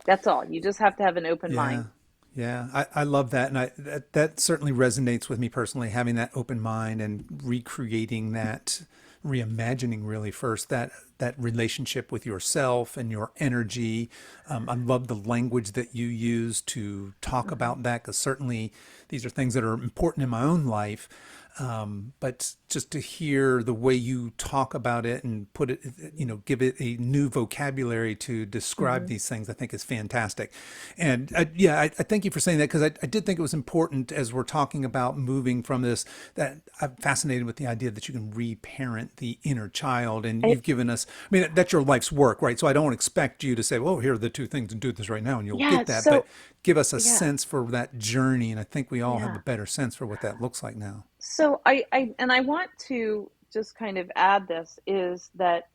That's all. You just have to have an open Yeah. mind. Yeah, I love that. And that certainly resonates with me personally, having that open mind and recreating that, reimagining really first that relationship with yourself and your energy. I love the language that you use to talk Hmm. about that, because certainly these are things that are important in my own life. But just to hear the way you talk about it and put it, give it a new vocabulary to describe Hmm. these things, I think is fantastic. And yeah, I thank you for saying that, because I did think it was important as we're talking about moving from this, that I'm fascinated with the idea that you can reparent the inner child. And It, you've given us, I mean, that's your life's work, right? So I don't expect you to say, well, here are the two things and do this right now and you'll yeah. get that. But So give us a yeah, sense for that journey. And I think we all have a yeah. better sense for what that looks like now. So I want to just kind of add this is that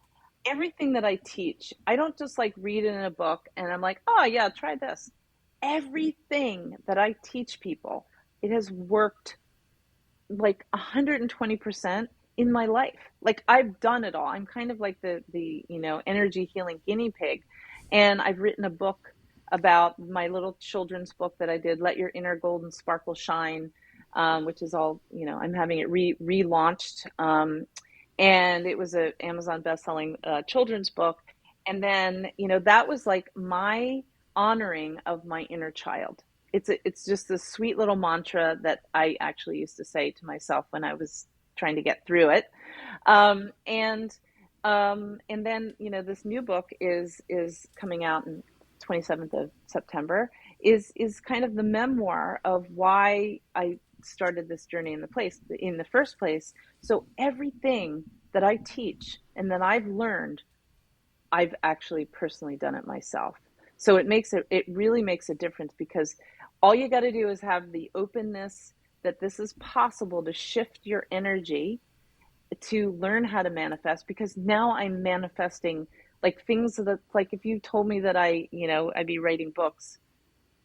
everything that I teach, I don't just like read it in a book and I'm like, oh yeah, try this. Everything that I teach people, it has worked like 120% in my life. Like I've done it all. I'm kind of like the energy healing guinea pig. And I've written a book about my little children's book that I did, Let Your Inner Golden Sparkle Shine, which is all, I'm having it relaunched. And it was a Amazon best-selling children's book. And then, that was like my honoring of my inner child. It's just this sweet little mantra that I actually used to say to myself when I was trying to get through it. And then this new book is coming out in 27th of September. Is kind of the memoir of why I started this journey in the first place. So everything that I teach and that I've learned, I've actually personally done it myself. So it really makes a difference because all you got to do is have the openness that this is possible to shift your energy to learn how to manifest, because now I'm manifesting like things that, like, if you told me that I'd be writing books,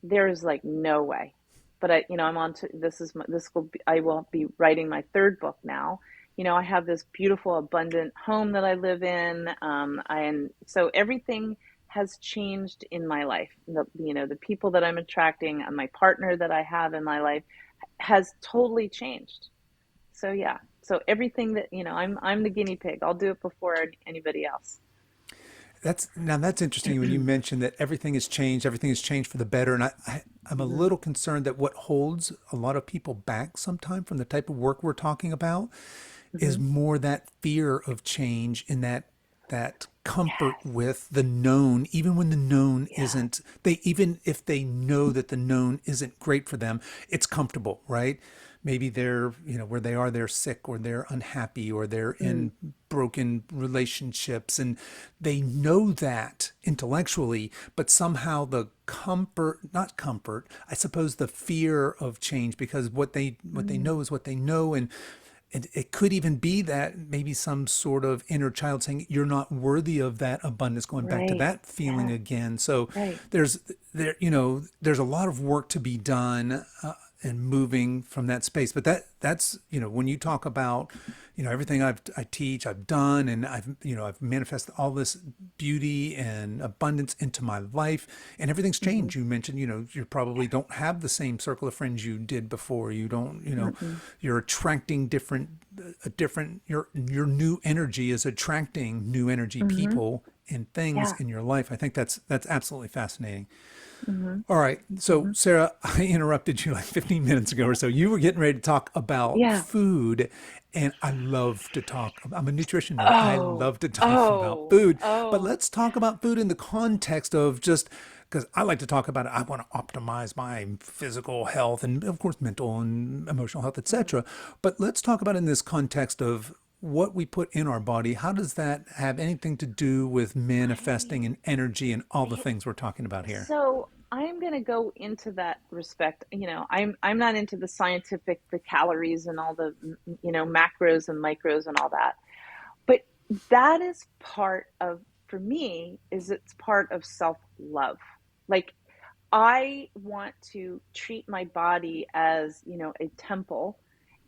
there is like no way. But I'm on to this is my, this will be I will be writing my third book now. I have this beautiful, abundant home that I live in, and so everything has changed in my life. The people that I'm attracting and my partner that I have in my life has totally changed. So yeah, so everything that I'm the guinea pig. I'll do it before anybody else. That's interesting when you mentioned that everything has changed for the better. And I'm a Hmm. little concerned that what holds a lot of people back sometime from the type of work we're talking about is Hmm. more that fear of change, and that comfort Yes. with the known, even when the known Yeah. isn't, they, even if they know that the known isn't great for them, it's comfortable, right? Maybe they're, where they are, they're sick or they're unhappy or they're Mm. in broken relationships, and they know that intellectually, but somehow the comfort, not comfort, I suppose the fear of change, because what they Mm. know is what they know. And it could even be that maybe some sort of inner child saying you're not worthy of that abundance, going back to Right. that feeling Yeah. again. So Right. there's there's a lot of work to be done, and moving from that space. But that's when you talk about everything I teach, I've done, and I've manifested all this beauty and abundance into my life, and everything's Hmm. changed. You mentioned you probably don't have the same circle of friends you did before. You don't, Mm-mm. you're attracting your new energy is attracting new energy Hmm. people and things Yeah. in your life. I think that's absolutely fascinating. Hmm. All right. So, Hmm. Sarah, I interrupted you like 15 minutes ago or so. You were getting ready to talk about Yeah. food, and I love to talk. I'm a nutrition nerd. I Oh. love to talk about Oh. food, but Oh. let's talk about food in the context of just, because I like to talk about it. I want to optimize my physical health and, of course, mental and emotional health, Hmm. etc. But let's talk about it in this context of what we put in our body. How does that have anything to do with manifesting I and energy and all the things we're talking about here? So I'm going to go into that respect. I'm not into the scientific, the calories and all the macros and micros and all that. But that is part of, for me, is it's part of self-love. Like, I want to treat my body as, a temple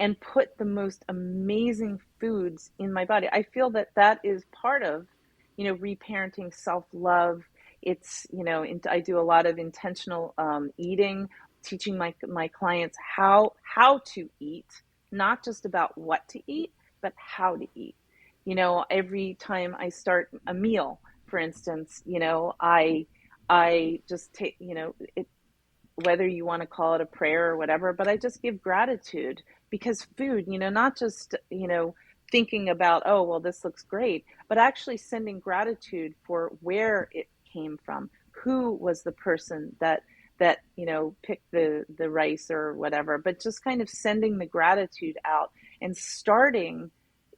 and put the most amazing foods in my body. I feel that that is part of, reparenting, self-love, It's, I do a lot of intentional eating, teaching my clients how to eat, not just about what to eat, but how to eat. Every time I start a meal, for instance, I just take, whether you want to call it a prayer or whatever, but I just give gratitude, because food, not just, thinking about, oh, well, this looks great, but actually sending gratitude for where it came from, who was the person that picked the rice or whatever, but just kind of sending the gratitude out and starting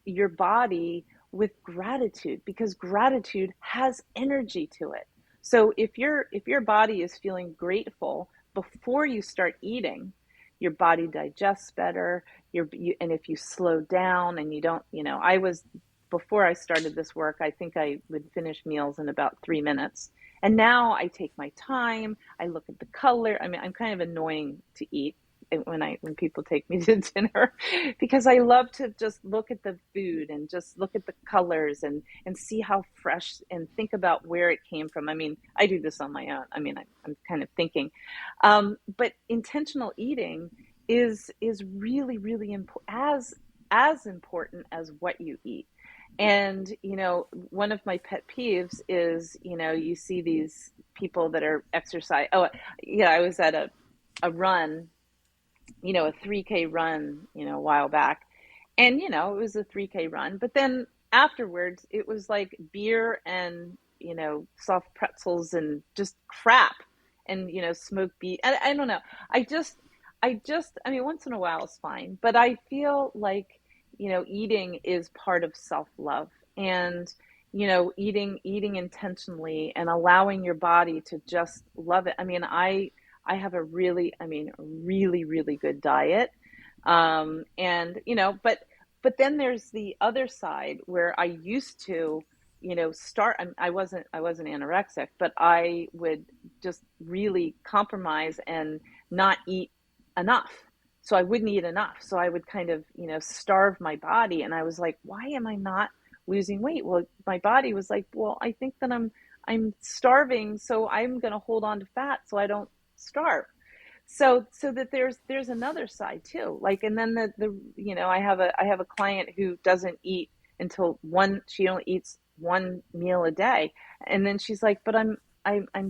your body with gratitude, because gratitude has energy to it. So if your body is feeling grateful before you start eating, your body digests better. And if you slow down and you don't, I was, before I started this work, I think I would finish meals in about 3 minutes. And now I take my time. I look at the color. I mean, I'm kind of annoying to eat when people take me to dinner, because I love to just look at the food and just look at the colors and see how fresh, and think about where it came from. I mean, I do this on my own. I mean, I'm kind of thinking, but intentional eating is really really important, as important as what you eat. And one of my pet peeves is, you see these people that are exercise. Oh, yeah, I was at a run, a 3K run, a while back. And, it was a 3K run. But then afterwards, it was like beer and, soft pretzels and just crap and, smoked beef. I don't know. I mean, once in a while is fine. But I feel like, eating is part of self-love. And, eating intentionally and allowing your body to just love it. I mean, I have a really, I mean, really, really good diet. And, but then there's the other side where I used to, start, I wasn't anorexic, but I would just really compromise and not eat enough. So I wouldn't eat enough. So I would kind of, starve my body. And I was like, why am I not losing weight? Well, my body was like, well, I think that I'm starving, so I'm going to hold on to fat so I don't starve. So that there's another side too. Like, and then I have a client who doesn't eat until she only eats one meal a day. And then she's like, but I'm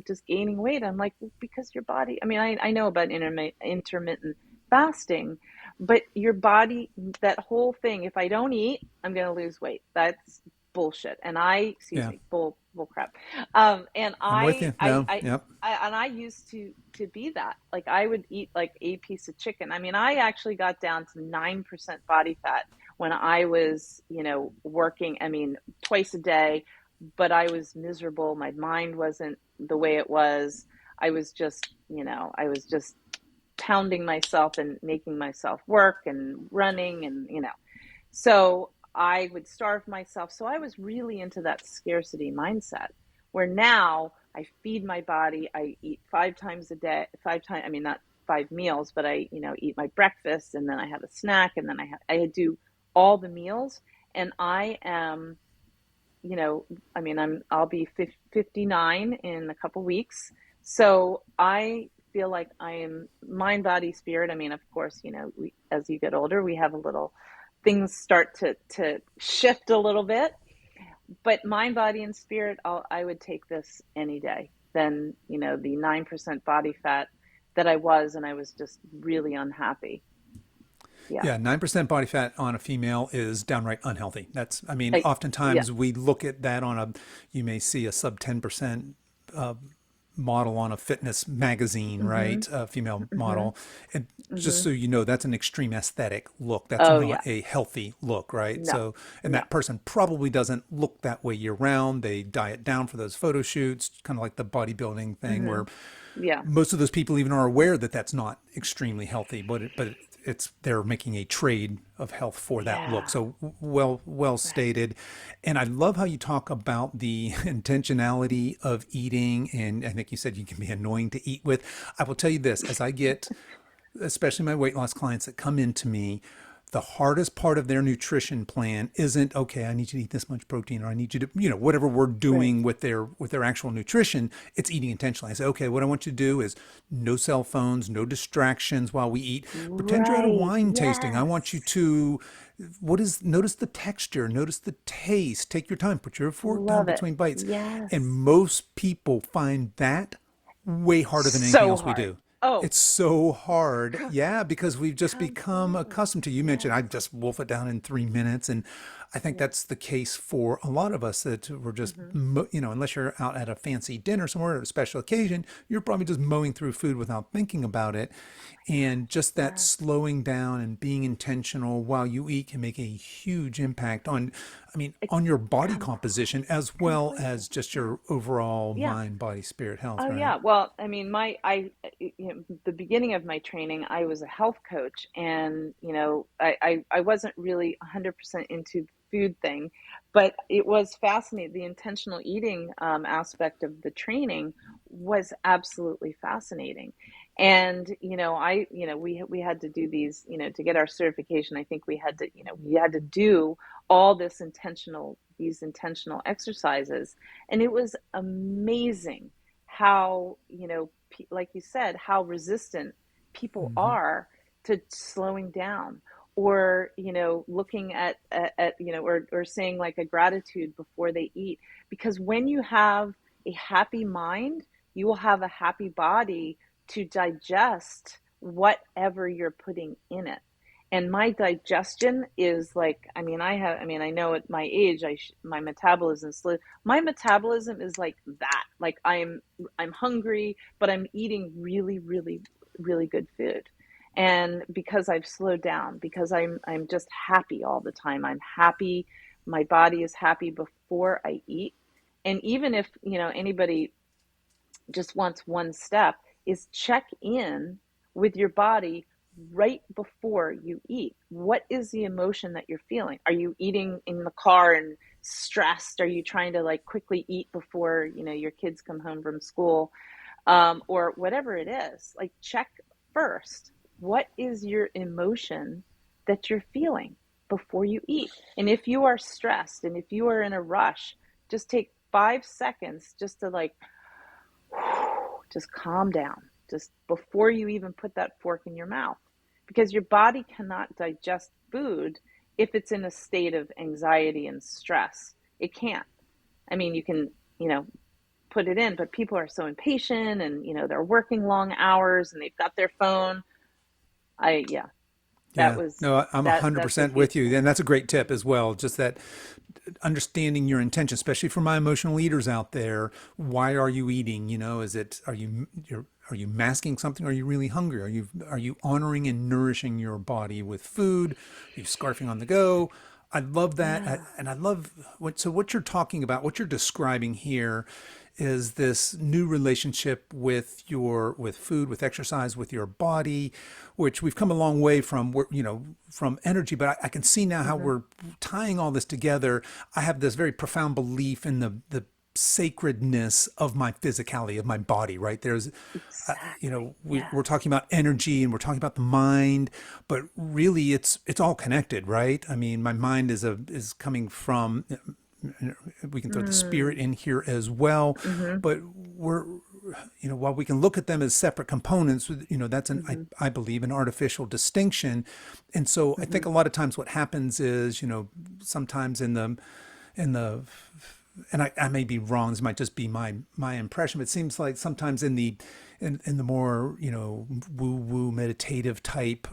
just gaining weight. I'm like, well, because your body, I mean, I know about intermittent fasting, but your body, that whole thing, if I don't eat, I'm going to lose weight. That's bullshit. And excuse Yeah, me, bull crap. And I'm with you. No, yep. I used to be that. Like, I would eat like a piece of chicken. I mean, I actually got down to 9% body fat when I was, working, I mean, twice a day, but I was miserable. My mind wasn't the way it was. I was just pounding myself and making myself work and running and, so I would starve myself. So I was really into that scarcity mindset, where now I feed my body. I eat 5 times a day, 5 times, I mean, not 5 meals, but I, eat my breakfast, and then I have a snack, and then I do all the meals. And I am, I mean, I'll be 59 in a couple weeks. So I feel like I am mind, body, spirit. I mean, of course, as you get older, we have a little, things start to shift a little bit, but mind, body, and spirit, I would take this any day than, the 9% body fat that I was, and I was just really unhappy. Yeah. Yeah, 9% body fat on a female is downright unhealthy. That's, I mean, Yeah. oftentimes we look at that on you may see a sub 10% uh, model on a fitness magazine, Mhm. right? A female Mhm. model. And just Mhm. so you know, that's an extreme aesthetic look. That's Oh not yeah. a healthy look, right? No. So, and No. that person probably doesn't look that way year round. They diet down for those photo shoots, kind of like the bodybuilding thing where Mhm. Yeah. most of those people even are aware that that's not extremely healthy, but it's they're making a trade of health for that look. Yeah. So well stated. And I love how you talk about the intentionality of eating, and I think you said you can be annoying to eat with. I will tell you this: as I get, especially my weight loss clients that come into me, the hardest part of their nutrition plan isn't, okay, I need you to eat this much protein, or I need you to, whatever we're Right. doing with their actual nutrition, it's eating intentionally. I say, okay, what I want you to do is no cell phones, no distractions while we eat. Pretend you're at a Right. wine tasting. I want you Yes. to, notice the texture, notice the taste. Take your time, put your fork down Love it. between bites. And Yes. most people find that way harder than anything So else we hard. do. Oh, It's so hard. co- Yeah, because we've just become completely. accustomed to, you mentioned, I Yes. just wolf it down in 3 minutes. And I think Yeah. that's the case for a lot of us, that we're just, Hmm. unless you're out at a fancy dinner somewhere at a special occasion, you're probably just mowing through food without thinking about it. And just that Yes. slowing down and being intentional while you eat can make a huge impact on, It, on your body com- composition, as well completely. as just Yeah. your overall Yeah. mind, body, spirit health, Oh right? yeah. Well, I mean, the beginning of my training, I was a health coach, and I wasn't really 100% into the food thing, but it was fascinating. The intentional eating aspect of the training was absolutely fascinating. And we had to do these, to get our certification. I think we had to do all these intentional exercises, and it was amazing how, like you said, how resistant people Hmm. are to slowing down, or looking at or saying like a gratitude before they eat, because when you have a happy mind, you will have a happy body to digest whatever you're putting in it. And my digestion is like, I know at my age, my metabolism slow. My metabolism is like that. Like I'm hungry, but I'm eating really, really, really good food. And because I've slowed down, because I'm just happy all the time. I'm happy. My body is happy before I eat. And even if, anybody just wants one step, is check in with your body right before you eat. What is the emotion that you're feeling? Are you eating in the car and stressed? Are you trying to like quickly eat before your kids come home from school, or whatever it is? Like, check first. What is your emotion that you're feeling before you eat? And if you are stressed and if you are in a rush, just take 5 seconds just to like just calm down, just before you even put that fork in your mouth, because your body cannot digest food if it's in a state of anxiety and stress. It can't. I mean, you can, you know, put it in, but people are so impatient, and they're working long hours and they've got their phone. Yeah, that Yeah, was no, I'm that's a 100% with huge you. thing. And that's a great tip as well. Just that understanding your intention, especially for my emotional eaters out there. Why are you eating? Are you masking something? Are you really hungry? Are you honoring and nourishing your body with food? Are you scarfing on the go? I love that. Yeah. And I love what you're talking about, what you're describing here is this new relationship with food, with exercise, with your body, which we've come a long way from, from energy. But I can see now how Hmm. we're tying all this together. I have this very profound belief in the sacredness of my physicality, of my body, right? Exactly. We're Yes. talking about energy and we're talking about the mind, but really it's all connected, right? I mean, my mind is coming from, we can throw the spirit Mm. in here as well, Hmm. but we're, while we can look at them as separate components, that's Hmm. I believe an artificial distinction. And so I Hmm. think a lot of times what happens is, sometimes in the and I may be wrong. This might just be my impression. But it seems like sometimes in the more woo woo meditative type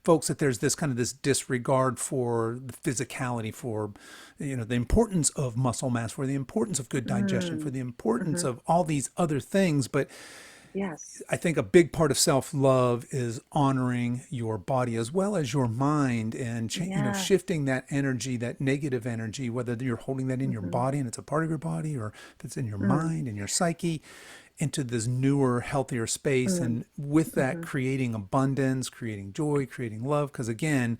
folks, that there's this kind of this disregard for the physicality, for the importance of muscle mass, for the importance of good digestion, for Mm. the importance Hmm. of all these other things. But Yes. I think a big part of self love is honoring your body as well as your mind, and Yes. shifting that energy, that negative energy, whether you're holding that in your Hmm. body and it's a part of your body, or if it's in your Mm. mind and your psyche, into this newer, healthier space. Mm. And with that, Hmm. creating abundance, creating joy, creating love. Because again,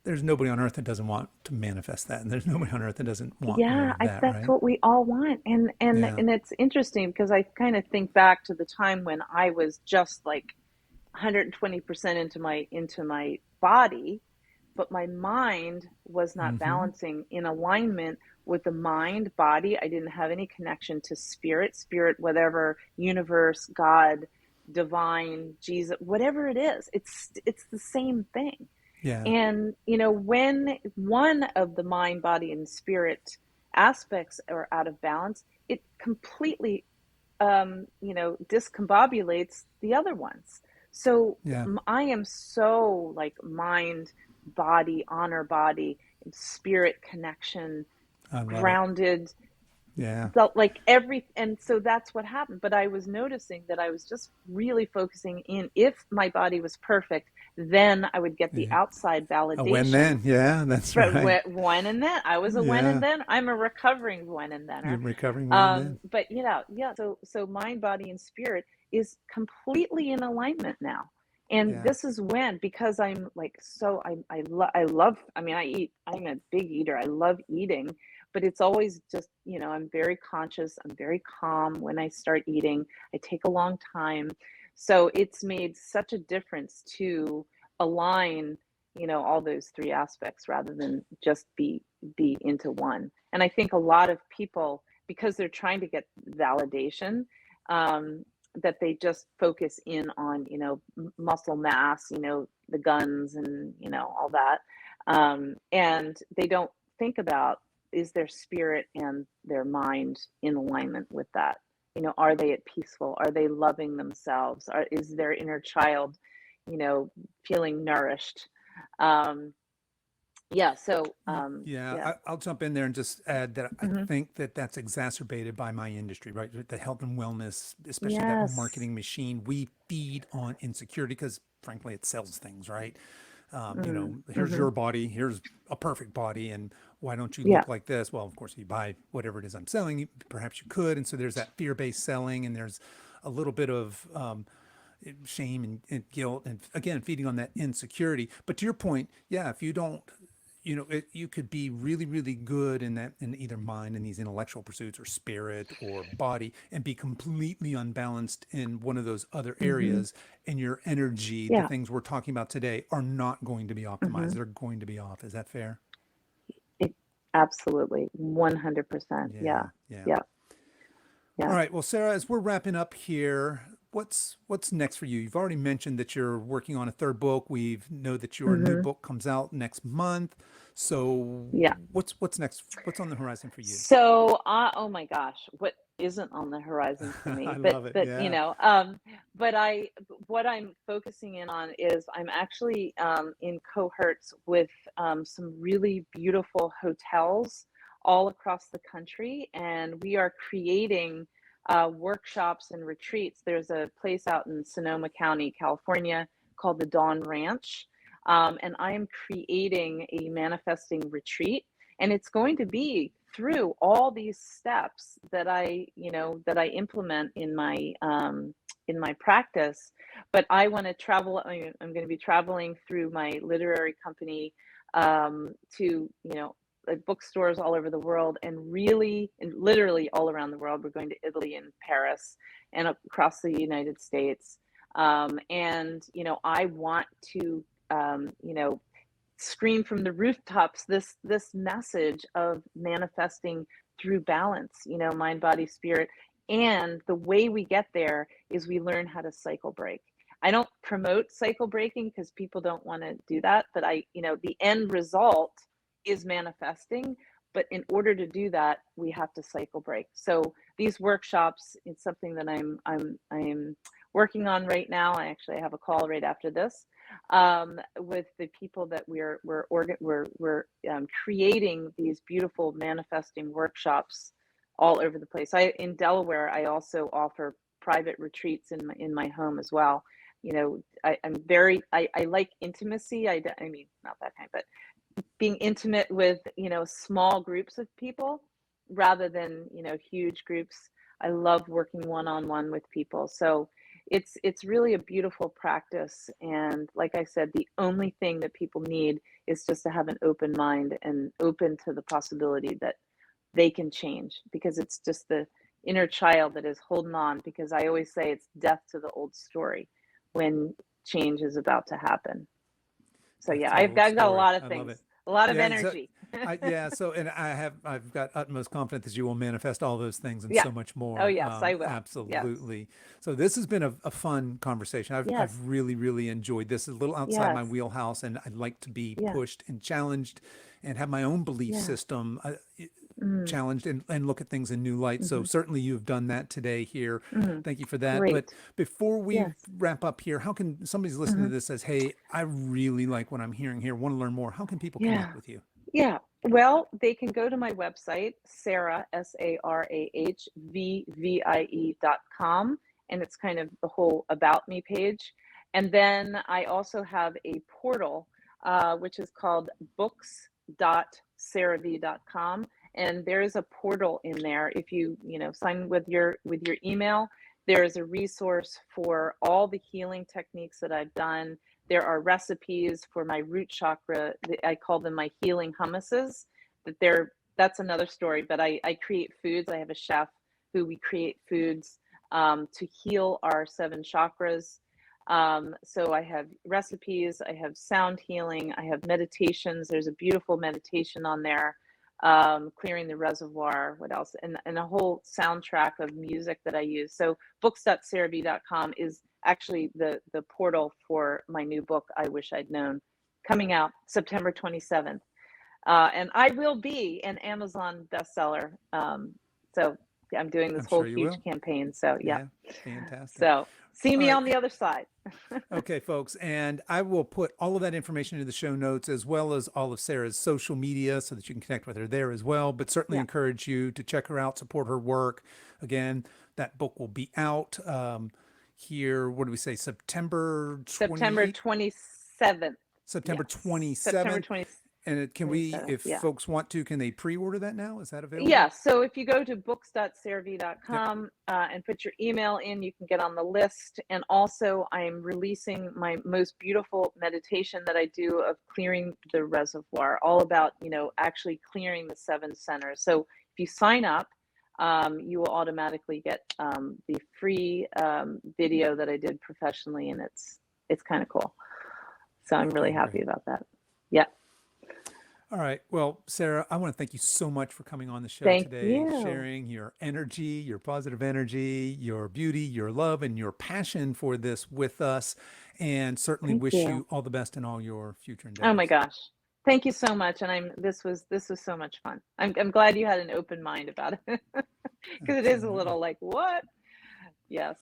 there's nobody on earth that doesn't want to manifest that, and there's nobody on earth that doesn't want more Yeah, of that, that's right? what we all want. Yeah. And it's interesting because I kind of think back to the time when I was just like 120% into my body, but my mind was not Mm-hmm. balancing in alignment with the mind body. I didn't have any connection to spirit, whatever, universe, God, divine, Jesus, whatever it is. It's the same thing. Yeah. And when one of the mind, body, and spirit aspects are out of balance, it completely discombobulates the other ones. So Yeah. I am so like mind, body, honor body, and spirit connection, I love it. grounded, Yeah. like every, and so that's what happened. But I was noticing that I was just really focusing in, if my body was perfect, then I would get the Yeah. outside A when validation. then. Yeah, that's Right, right. when and then. I was a when and Yeah. then. I'm a recovering when and You're thener. recovering when and then. But yeah. So mind, body, and spirit is completely in alignment now. And Yeah. this is when, because I'm like, so I love. I mean, I eat. I'm a big eater. I love eating, but it's always just, I'm very conscious. I'm very calm when I start eating. I take a long time, so it's made such a difference to align, all those three aspects rather than just be into one. And I think a lot of people, because they're trying to get validation, that they just focus in on, muscle mass, the guns and, all that. And they don't think about, is their spirit and their mind in alignment with that? Are they at peaceful? Are they loving themselves? Is their inner child, feeling nourished? Um, yeah. So, Yeah, yeah. I'll jump in there and just add that I Hmm. think that that's exacerbated by my industry, right? The health and wellness, especially that Yes. marketing machine, we feed on insecurity because, frankly, it sells things, right? Here's Mm-hmm. your body, here's a perfect body, and why don't you Yeah. look like this? Well, of course, if you buy whatever it is I'm selling, perhaps you could. And so there's that fear based selling, and there's a little bit of shame and guilt, and again, feeding on that insecurity. But to your point, yeah, if you don't, you could be really, really good in that, in either mind, in these intellectual pursuits, or spirit, or body, and be completely unbalanced in one of those other Hmm. areas. And your energy, the Yeah. things we're talking about today, are not going to be optimized. Hmm. They're going to be off. Is that fair? It, absolutely. 100%. Yeah. Yeah, yeah. Yeah. All Yeah. right. Well, Sarah, as we're wrapping up here, what's next for you? You've already mentioned that you're working on a third book. We know that your new Hmm. book comes out next month. So Yeah. what's next? What's on the horizon for you? So, oh my gosh, what isn't on the horizon for I me? But, love it. but, Yeah. but what I'm focusing in on is I'm actually, in cohorts with, some really beautiful hotels all across the country. And we are creating, workshops and retreats. There's a place out in Sonoma County, California, called the Dawn Ranch. And I am creating a manifesting retreat, and it's going to be through all these steps that I implement in my practice. But I want to travel. I'm going to be traveling through my literary company, to, like bookstores all over the world, and really and literally all around the world. We're going to Italy and Paris and across the United States. And I want to, scream from the rooftops this message of manifesting through balance, mind, body, spirit. And the way we get there is we learn how to cycle break. I don't promote cycle breaking because people don't want to do that, but the end result is manifesting. But in order to do that, we have to cycle break. So these workshops, it's something that I'm working on right now. I actually have a call right after this, with the people that we're creating these beautiful manifesting workshops all over the place. In Delaware, I also offer private retreats in my home as well. I like intimacy. I mean, not that kind, but being intimate with, small groups of people rather than, huge groups. I love working one on one with people. So it's really a beautiful practice. And like I said, the only thing that people need is just to have an open mind and open to the possibility that they can change, because it's just the inner child that is holding on, because I always say it's death to the old story when change is about to happen. So That's yeah, the I've old got a story. lot of I love things, it. a lot of Yeah. So, energy. and I've got utmost confidence that you will manifest all those things and Yeah. so much Oh more. yes, I will. Yes. Absolutely. So this has been a fun conversation. Yes. I've really, really enjoyed this. It's a little outside my Yes. wheelhouse, and I'd like to be Yeah. pushed and challenged and have my own belief Yeah. system Mm, challenged and look at things in new light. So hmm. certainly you've done that today here. Hmm. Thank you for that. But Great. before we Yes. wrap up here, how can somebody's listening to Hmm. this says, "Hey, I really like what I'm hearing here. Want to learn more." How can people connect Yeah. with you? Yeah. Well, they can go to my website, Sarah, SarahVie.com, and it's kind of the whole About Me page. And then I also have a portal, which is called books.saravie.com. And there is a portal in there. If you sign with your email, there is a resource for all the healing techniques that I've done. There are recipes for my root chakra. I call them my healing hummuses. That's another story, but I create foods. I have a chef who we create foods to heal our seven chakras. So I have recipes, I have sound healing, I have meditations. There's a beautiful meditation on there, clearing the reservoir. What else? And a whole soundtrack of music that I use. So books.saravie.com is actually the portal for my new book, I Wish I'd Known, coming out September 27th. And I will be an Amazon bestseller. So I'm doing this I'm whole sure you huge will. campaign. So yeah. Yeah, fantastic. So see All me right. on the other side. Okay, folks. And I will put all of that information in the show notes as well as all of Sarah's social media so that you can connect with her there as well. But certainly Yeah. encourage you to check her out, support her work. Again, that book will be out here. What do we say? September September 28th, 27th. September Yes. September 27th. 20, And can we, 27th. if Yeah. folks want to, can they pre-order that now? Is that available? Yeah, so if you go to Yep. books.saravie.com and put your email in, you can get on the list. And also, I'm releasing my most beautiful meditation that I do of clearing the reservoir, all about, actually clearing the seven centers. So if you sign up, you will automatically get the free video that I did professionally, and it's kind of cool. So I'm really Okay, happy great. about that. Yeah. All right. Well, Sarah, I want to thank you so much for coming on the show Thank today, you. sharing your energy, your positive energy, your beauty, your love, and your passion for this with us. And certainly Thank wish you. you all the best in all your future Oh my endeavors. gosh. Thank you so much. And this was so much fun. I'm glad you had an open mind about it because it is a Absolutely. little like, what? Yes.